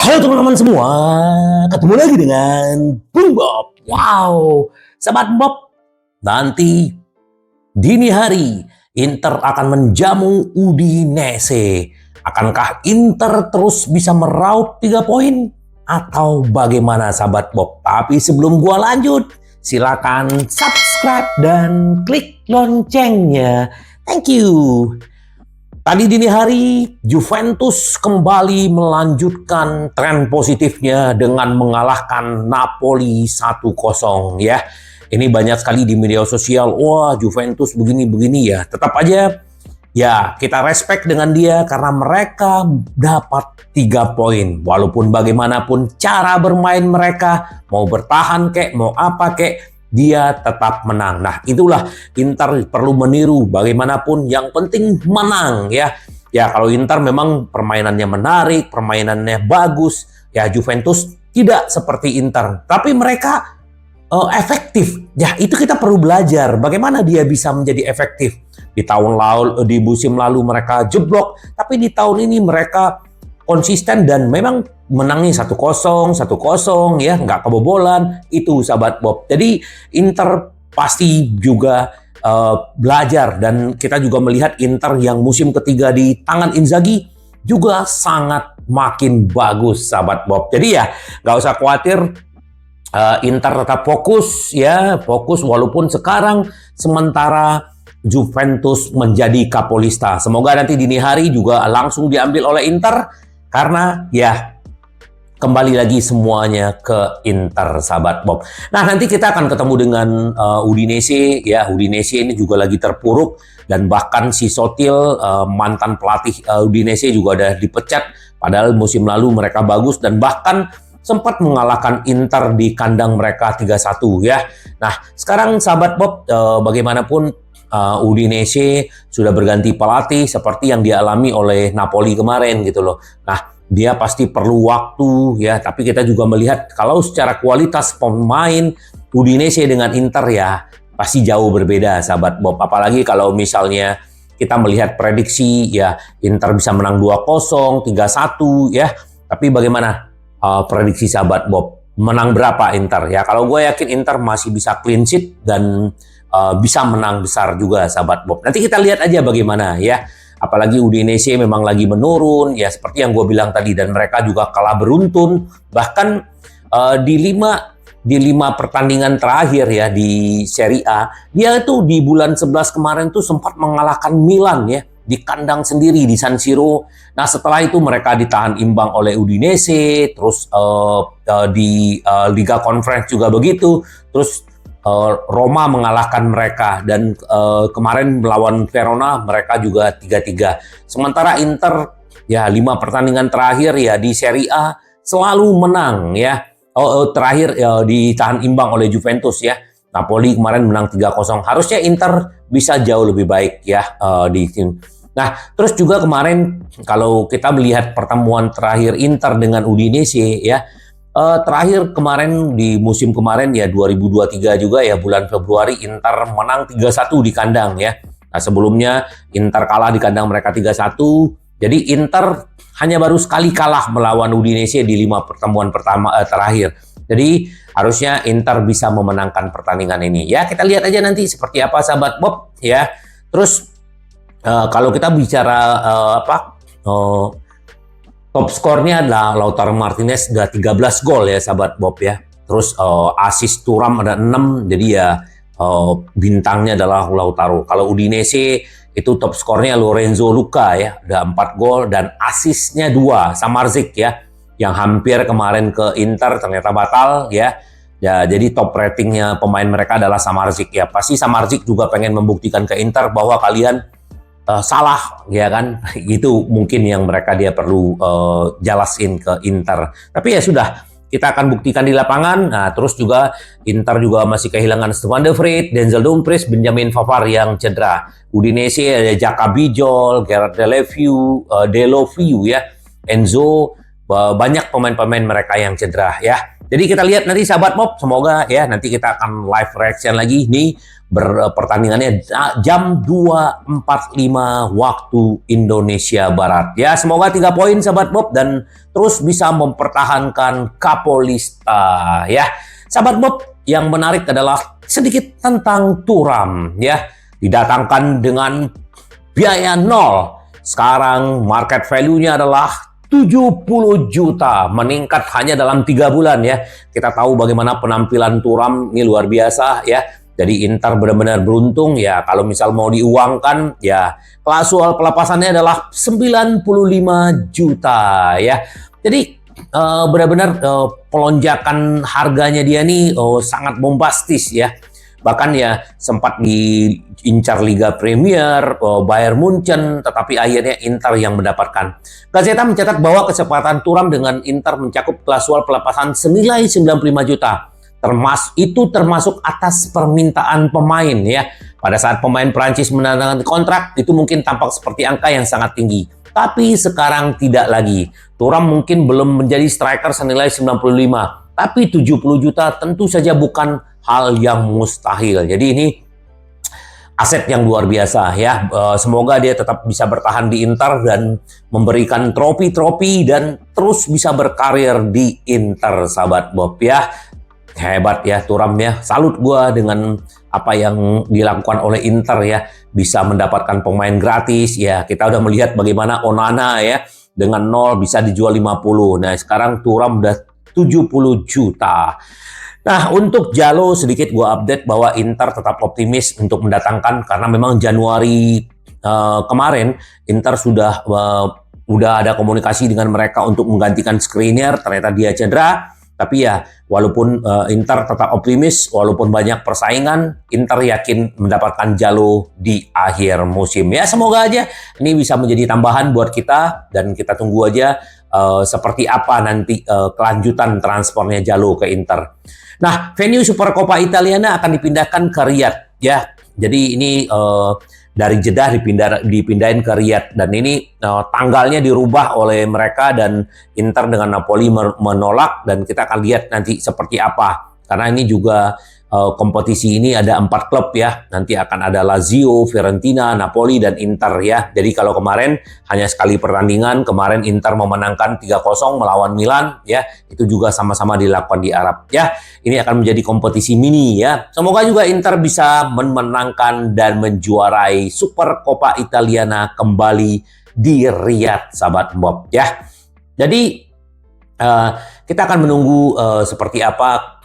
Halo teman-teman semua, ketemu lagi dengan Bung Bob. Wow, Sahabat Bob, nanti dini hari Inter akan menjamu Udinese. Akankah Inter terus bisa meraup 3 poin? Atau bagaimana Sahabat Bob? Tapi sebelum gua lanjut, silakan subscribe dan klik loncengnya. Thank you. Tadi dini hari, Juventus kembali melanjutkan tren positifnya dengan mengalahkan Napoli 1-0 ya. Ini banyak sekali di media sosial, wah Juventus begini-begini ya. Tetap aja ya kita respect dengan dia karena mereka dapat 3 poin. Walaupun bagaimanapun cara bermain mereka, mau bertahan kek, mau apa kek, dia tetap menang. Nah, itulah Inter perlu meniru bagaimanapun yang penting menang ya. Ya, kalau Inter memang permainannya menarik, permainannya bagus, ya Juventus tidak seperti Inter. Tapi mereka efektif. Ya, itu kita perlu belajar bagaimana dia bisa menjadi efektif. Di tahun lalu, di musim lalu mereka jeblok, tapi di tahun ini mereka konsisten dan memang menangnya 1-0 ya, nggak kebobolan. Itu Sahabat Bob. Jadi Inter pasti juga belajar, dan kita juga melihat Inter yang musim ketiga di tangan Inzaghi juga sangat makin bagus Sahabat Bob. Jadi ya nggak usah khawatir, Inter tetap fokus ya, fokus walaupun sekarang sementara Juventus menjadi kapolista. Semoga nanti dini hari juga langsung diambil oleh Inter, karena ya kembali lagi semuanya ke Inter Sahabat Bob. Nah, nanti kita akan ketemu dengan Udinese ya. Udinese ini juga lagi terpuruk, dan bahkan si Sotil mantan pelatih Udinese juga udah dipecat, padahal musim lalu mereka bagus dan bahkan sempat mengalahkan Inter di kandang mereka 3-1 ya. Nah, sekarang Sahabat Bob, bagaimanapun Udinese sudah berganti pelatih seperti yang dialami oleh Napoli kemarin gitu loh. Nah, dia pasti perlu waktu ya, tapi kita juga melihat kalau secara kualitas pemain Udinese dengan Inter ya pasti jauh berbeda Sahabat Bob. Apalagi kalau misalnya kita melihat prediksi ya Inter bisa menang 2-0, 3-1 ya. Tapi bagaimana prediksi Sahabat Bob? Menang berapa Inter? Ya kalau gue yakin Inter masih bisa clean sheet dan bisa menang besar juga Sahabat Bob. Nanti kita lihat aja bagaimana ya. Apalagi Udinese memang lagi menurun ya, seperti yang gue bilang tadi, dan mereka juga kalah beruntun. Bahkan di 5 pertandingan terakhir ya di Serie A, dia itu di bulan 11 kemarin tuh sempat mengalahkan Milan ya di kandang sendiri di San Siro. Nah, setelah itu mereka ditahan imbang oleh Udinese, terus di Liga Conference juga begitu. Terus Roma mengalahkan mereka, dan kemarin melawan Verona mereka juga 3-3. Sementara Inter ya 5 pertandingan terakhir ya di Serie A selalu menang ya. Terakhir ditahan imbang oleh Juventus ya. Napoli kemarin menang 3-0. Harusnya Inter bisa jauh lebih baik ya di tim. Nah, terus juga kemarin kalau kita melihat pertemuan terakhir Inter dengan Udinese ya, terakhir kemarin di musim kemarin ya 2023 juga ya, bulan Februari Inter menang 3-1 di kandang ya. Nah, sebelumnya Inter kalah di kandang mereka 3-1. Jadi Inter hanya baru sekali kalah melawan Udinese di 5 pertemuan pertama terakhir. Jadi harusnya Inter bisa memenangkan pertandingan ini. Ya, kita lihat aja nanti seperti apa Sahabat Bob ya. Terus kalau kita bicara top skornya adalah Lautaro Martinez, udah 13 gol ya Sahabat Bob ya. Terus assist Thuram ada 6, jadi ya bintangnya adalah Lautaro. Kalau Udinese itu top skornya Lorenzo Luca ya, ada 4 gol, dan asisnya 2 Samardzic ya, yang hampir kemarin ke Inter ternyata batal ya. Ya, jadi top ratingnya pemain mereka adalah Samardzic ya. Pasti Samardzic juga pengen membuktikan ke Inter bahwa kalian salah ya kan. Itu mungkin yang dia perlu jelasin ke Inter. Tapi ya sudah, kita akan buktikan di lapangan. Nah, terus juga Inter juga masih kehilangan Stefan de Vrij, Denzel Dumfries, Benjamin Pavard yang cedera. Udinese ada Jaka Bijol, Gerard Deulofeu ya, Enzo, banyak pemain-pemain mereka yang cedera ya. Jadi kita lihat nanti Sahabat Bob, semoga ya nanti kita akan live reaction lagi nih pertandingannya jam 2.45 waktu Indonesia Barat. Ya, semoga 3 poin sahabat Bob dan terus bisa mempertahankan Kapolista ya. Sahabat Bob, yang menarik adalah sedikit tentang Thuram ya. Didatangkan dengan biaya 0. Sekarang market value-nya adalah 70 juta, meningkat hanya dalam 3 bulan ya. Kita tahu bagaimana penampilan Thuram ini luar biasa ya. Jadi Inter benar-benar beruntung ya, kalau misal mau diuangkan ya, klausul pelepasannya adalah 95 juta ya. Jadi benar-benar pelonjakan harganya dia nih sangat bombastis ya. Bahkan ya sempat diincar Liga Premier, Bayern Munchen, tetapi akhirnya Inter yang mendapatkan. Gazeta mencatat bahwa kesepakatan Thuram dengan Inter mencakup klausul pelepasan senilai 95 juta. Termasuk atas permintaan pemain ya. Pada saat pemain Prancis menandatangani kontrak, itu mungkin tampak seperti angka yang sangat tinggi. Tapi sekarang tidak lagi. Thuram mungkin belum menjadi striker senilai 95, tapi 70 juta tentu saja bukan hal yang mustahil. Jadi ini aset yang luar biasa ya. Semoga dia tetap bisa bertahan di Inter dan memberikan trofi-trofi dan terus bisa berkarir di Inter, sahabat Bob ya. Hebat ya Thuram ya. Salut gua dengan apa yang dilakukan oleh Inter ya. Bisa mendapatkan pemain gratis ya. Kita udah melihat bagaimana Onana ya dengan 0 bisa dijual 50. Nah, sekarang Thuram udah 70 juta. Nah, untuk Jalo sedikit gue update bahwa Inter tetap optimis untuk mendatangkan, karena memang Januari kemarin Inter sudah ada komunikasi dengan mereka untuk menggantikan Skriniar, ternyata dia cedera. Tapi ya, walaupun Inter tetap optimis, walaupun banyak persaingan, Inter yakin mendapatkan Jalo di akhir musim. Ya, semoga aja ini bisa menjadi tambahan buat kita, dan kita tunggu aja seperti apa nanti kelanjutan transfernya Jalo ke Inter. Nah, venue Super Coppa Italiana akan dipindahkan ke Riyadh ya. Jadi ini dari Jeddah dipindahin ke Riyadh, dan ini tanggalnya dirubah oleh mereka, dan Inter dengan Napoli menolak, dan kita akan lihat nanti seperti apa. Karena ini juga kompetisi ini ada 4 klub ya. Nanti akan ada Lazio, Fiorentina, Napoli, dan Inter ya. Jadi kalau kemarin hanya sekali pertandingan, kemarin Inter memenangkan 3-0 melawan Milan ya. Itu juga sama-sama dilakukan di Arab ya. Ini akan menjadi kompetisi mini ya. Semoga juga Inter bisa memenangkan dan menjuarai Super Coppa Italiana kembali di Riyadh, sahabat Bob ya. Jadi kita akan menunggu seperti apa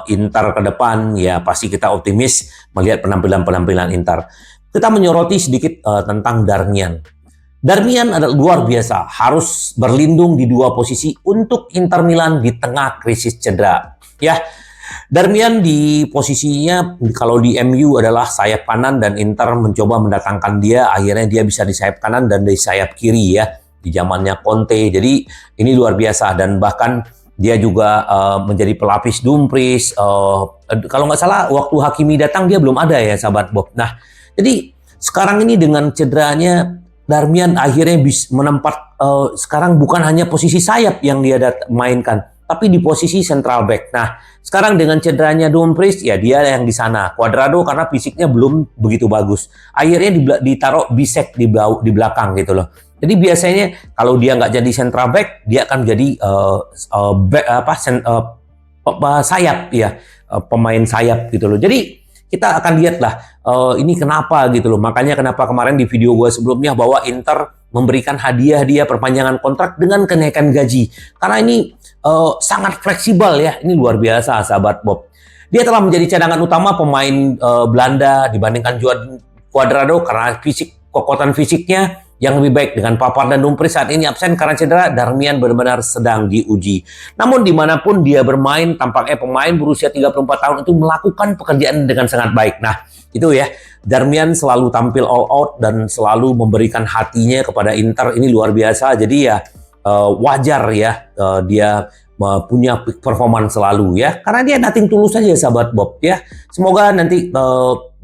Inter ke depan ya. Pasti kita optimis melihat penampilan Inter. Kita menyoroti sedikit tentang Darmian. Darmian adalah luar biasa, harus berlindung di 2 posisi untuk Inter Milan di tengah krisis cedera ya. Darmian di posisinya kalau di MU adalah sayap kanan, dan Inter mencoba mendatangkan dia, akhirnya dia bisa di sayap kanan dan di sayap kiri ya, di zamannya Conte. Jadi ini luar biasa, dan bahkan dia juga menjadi pelapis Dumfries. Kalau nggak salah waktu Hakimi datang dia belum ada ya, sahabat Bob. Nah, jadi sekarang ini dengan cederanya Darmian akhirnya bisa menempat sekarang bukan hanya posisi sayap yang dia mainkan, tapi di posisi central back. Nah, sekarang dengan cederanya Dumfries, ya dia yang di sana. Cuadrado karena fisiknya belum begitu bagus, akhirnya ditaruh Bisek di belakang gitu loh. Jadi biasanya kalau dia nggak jadi central back, dia akan jadi sayap ya, pemain sayap gitu loh. Jadi kita akan lihat lah ini kenapa gitu loh. Makanya kenapa kemarin di video gue sebelumnya bahwa Inter memberikan hadiah perpanjangan kontrak dengan kenaikan gaji. Karena ini sangat fleksibel ya. Ini luar biasa, sahabat Bob. Dia telah menjadi cadangan utama pemain Belanda dibandingkan Cuadrado karena kekuatan fisiknya yang lebih baik. Dengan Pavard dan Dumfries saat ini absen karena cedera, Darmian benar-benar sedang diuji. Namun dimanapun dia bermain, tampaknya pemain berusia 34 tahun itu melakukan pekerjaan dengan sangat baik. Nah, itu ya, Darmian selalu tampil all out dan selalu memberikan hatinya kepada Inter. Ini luar biasa. Jadi ya wajar ya dia punya performan selalu ya. Karena dia nothing tulus saja, sahabat Bob ya. Semoga nanti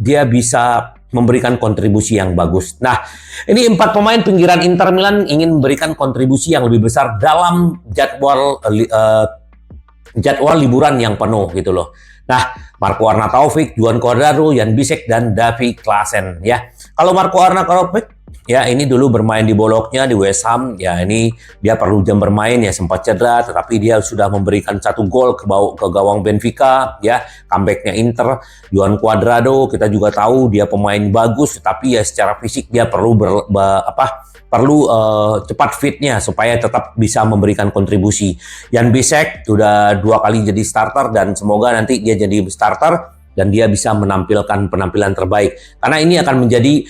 dia bisa memberikan kontribusi yang bagus. Nah, ini 4 pemain pinggiran Inter Milan ingin memberikan kontribusi yang lebih besar dalam jadwal liburan yang penuh gitu loh. Nah, Marco Arnautovic, Juan Cuadrado, Jan Bisek, dan Davy Klaassen ya. Kalau Marco Arnautovic ya ini dulu bermain di Bologna di West Ham ya, ini dia perlu jam bermain ya, sempat cedera tetapi dia sudah memberikan 1 gol ke gawang Benfica ya, comebacknya Inter. Juan Cuadrado kita juga tahu dia pemain bagus tetapi ya secara fisik dia perlu cepat fitnya supaya tetap bisa memberikan kontribusi. Jan Bisek sudah 2 kali jadi starter dan semoga nanti dia jadi starter dan dia bisa menampilkan penampilan terbaik karena ini akan menjadi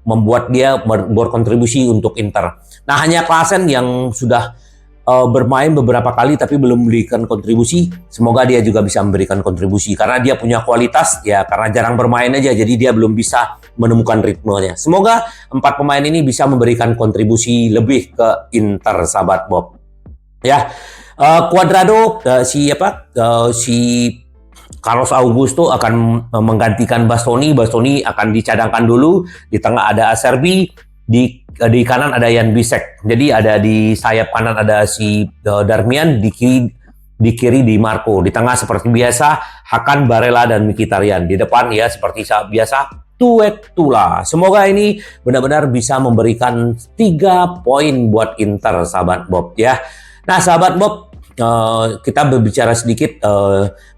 membuat dia berkontribusi untuk Inter. Nah, hanya Klaassen yang sudah bermain beberapa kali tapi belum memberikan kontribusi. Semoga dia juga bisa memberikan kontribusi karena dia punya kualitas ya, karena jarang bermain aja jadi dia belum bisa menemukan ritmenya. Semoga 4 pemain ini bisa memberikan kontribusi lebih ke Inter, sahabat Bob. Ya, Cuadrado si Carlos Augusto akan menggantikan Bastoni. Bastoni akan dicadangkan dulu. Di tengah ada Acerbi, di kanan ada Jan Bisek. Jadi ada di sayap kanan ada si Darmian, di kiri di Marco. Di tengah seperti biasa Hakan, Barella, dan Mkhitaryan. Di depan ya seperti biasa Tuet Tula. Semoga ini benar-benar bisa memberikan 3 poin buat Inter, sahabat Bob ya. Nah, sahabat Bob, kita berbicara sedikit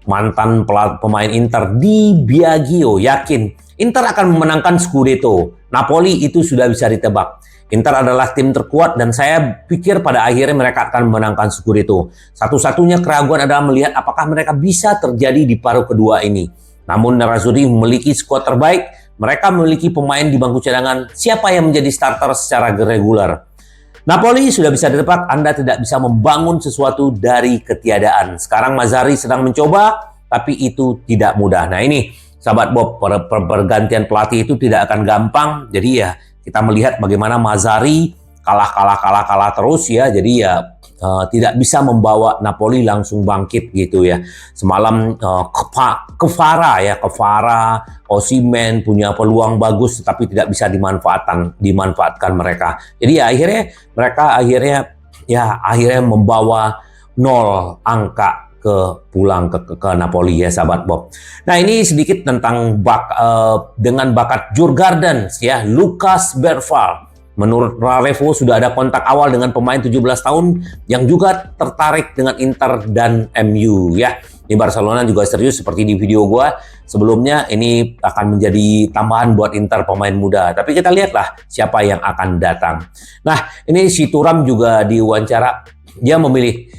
mantan pemain Inter Di Biagio yakin Inter akan memenangkan Scudetto. Napoli itu sudah bisa ditebak. Inter adalah tim terkuat dan saya pikir pada akhirnya mereka akan memenangkan Scudetto. Satu-satunya keraguan adalah melihat apakah mereka bisa terjadi di paruh kedua ini. Namun Nerazzurri memiliki skuad terbaik. Mereka memiliki pemain di bangku cadangan. Siapa yang menjadi starter secara reguler? Napoli sudah bisa ditebak, Anda tidak bisa membangun sesuatu dari ketiadaan. Sekarang Mazzarri sedang mencoba, tapi itu tidak mudah. Nah ini, sahabat Bob, pergantian pelatih itu tidak akan gampang. Jadi ya, kita melihat bagaimana Mazzarri kalah terus ya. Jadi ya tidak bisa membawa Napoli langsung bangkit gitu ya. Semalam Kvara, Osimhen punya peluang bagus tetapi tidak bisa dimanfaatkan mereka. Jadi ya akhirnya mereka membawa 0 angka pulang ke Napoli ya, sahabat Bob. Nah, ini sedikit tentang dengan bakat Djurgården ya, Lucas Bergvall. Menurut Rarevo sudah ada kontak awal dengan pemain 17 tahun yang juga tertarik dengan Inter dan MU ya. Di Barcelona juga serius seperti di video gua sebelumnya, ini akan menjadi tambahan buat Inter pemain muda. Tapi kita lihatlah siapa yang akan datang. Nah, ini si Thuram juga diwawancara, dia memilih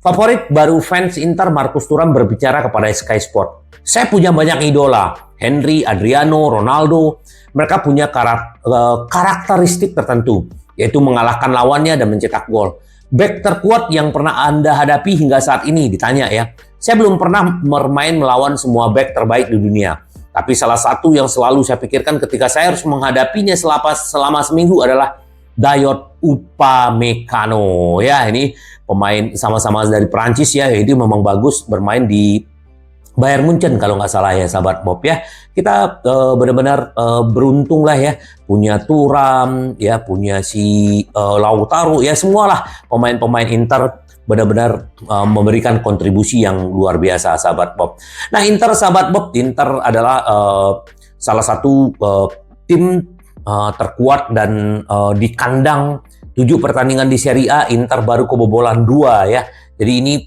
favorit baru fans Inter Marcus Thuram berbicara kepada Sky Sport. Saya punya banyak idola, Henry, Adriano, Ronaldo. Mereka punya karakteristik tertentu, yaitu mengalahkan lawannya dan mencetak gol. Bek terkuat yang pernah Anda hadapi hingga saat ini, ditanya ya. Saya belum pernah bermain melawan semua bek terbaik di dunia. Tapi salah satu yang selalu saya pikirkan ketika saya harus menghadapinya selama seminggu adalah Dayot Upamecano. Ya, ini pemain sama-sama dari Prancis ya. Jadi memang bagus bermain di Bayern Munchen kalau nggak salah ya, sahabat Bob ya. Kita benar-benar beruntung lah ya, punya Thuram ya, punya si Lautaro ya, semualah pemain-pemain Inter benar-benar memberikan kontribusi yang luar biasa, sahabat Bob. Nah, sahabat Bob, Inter adalah salah satu tim terkuat dan di kandang 7 pertandingan di Serie A, Inter baru kebobolan 2 ya. Jadi ini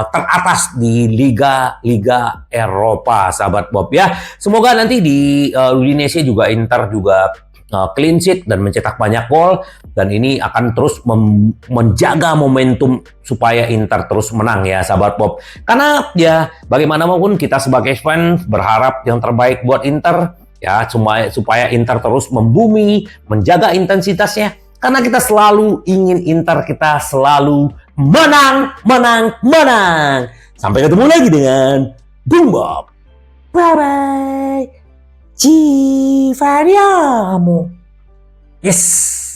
teratas di Liga Eropa, sahabat Bob ya. Semoga nanti di Udinese juga Inter juga clean sheet dan mencetak banyak gol, dan ini akan terus menjaga momentum supaya Inter terus menang ya, sahabat Bob. Karena ya bagaimanapun kita sebagai fans berharap yang terbaik buat Inter ya, supaya Inter terus membumi, menjaga intensitasnya. Karena kita selalu ingin Inter kita selalu menang. Sampai ketemu lagi dengan Bung Bob. Bye-bye. Ci variamo. Yes.